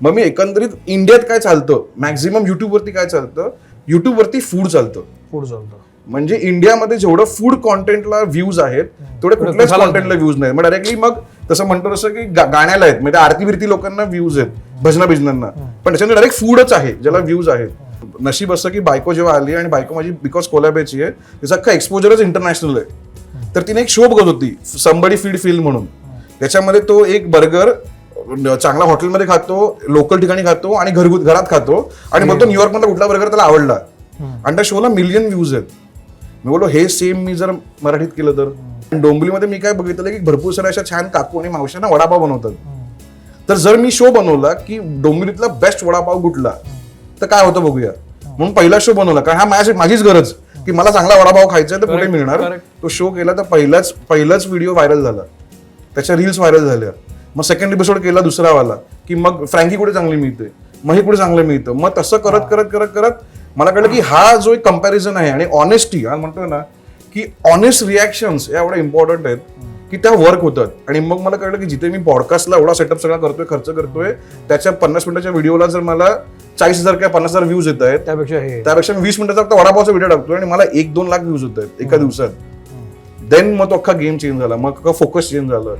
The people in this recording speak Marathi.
मग मी एकंदरीत इंडियात काय चालतं, मॅक्झिमम युट्यूबवरती काय चालतं, युट्यूबवरती फूड चालतं. म्हणजे इंडियामध्ये जेवढं फूड कॉन्टेंटला व्ह्यूज आहेत तेवढे कुठल्याच कॉन्टेंटला व्ह्यूज नाही. मग डायरेक्टली मग तसं म्हणतो तसं की गाण्याला आहेत, म्हणजे आरती बिरती लोकांना व्ह्यूज आहेत, भजनांना, पण त्याच्यामध्ये डायरेक्ट फूडच आहे ज्याला व्ह्यूज आहेत. नशीब असं की बायको जेव्हा आली, आणि बायको माझी बिकॉज कोलॅबची आहे, तिचा अख्खा एक्सपोजरच इंटरनॅशनल आहे. तर तिने एक शो बघत होती, समबडी फीड फिल्म म्हणून. त्याच्यामध्ये तो एक बर्गर चांगला हॉटेलमध्ये खातो, लोकल ठिकाणी खातो, आणि घरात खातो, आणि बोलतो न्यूयॉर्क मधला कुठला बर्गर त्याला आवडला. आणि त्या शोला मिलियन व्ह्यूज आहेत. मी बोललो हे सेम मी जर मराठीत केलं तर. डोंबिवलीमध्ये मी काय बघितलं की भरपूर साऱ्या अशा छान काकू आणि मावशांना वडापाव बनवतात. तर जर मी शो बनवला की डोंबिवलीतला बेस्ट वडापाव कुठला, तर काय होतं बघूया. म्हणून पहिला शो बनवला, कारण हा माझीच गरज की मला चांगला वडापाव खायचा तर कुठे मिळणार. तो शो केला तर पहिलाच व्हिडिओ व्हायरल झाला, त्याच्या रील्स व्हायरल झाल्या. मग सेकंड एपिसोड केला दुसरावाला की मग फ्रँकी कुठे चांगली मिळते, मग हे कुठे चांगलं मिळतं. मग तसं करत करत करत करत मला कळलं की हा जो एक कंपॅरिझन आहे आणि ऑनेस्टी, हा म्हणतोय ना की ऑनेस्ट रिॲक्शन्स या एवढ्या इम्पॉर्टंट आहेत की त्या वर्क होतात. आणि मग मला कळलं की जिथे मी पॉडकास्टला एवढा सेटअप सगळा करतोय, खर्च करतोय, त्याच्या 50 मिनिटाच्या व्हिडिओला जर मला 40,000 किंवा 50,000 व्ह्यूज येत आहेत, त्यापेक्षा मी 20 मिनिटाचा फक्त वडापावचा व्हिडिओ टाकतोय आणि मला 1-2 लाख व्ह्यूज होत आहेत एका दिवसात. देन मग तो अख्खा गेम चेंज झाला, मग अख्खा फोकस चेंज झालं.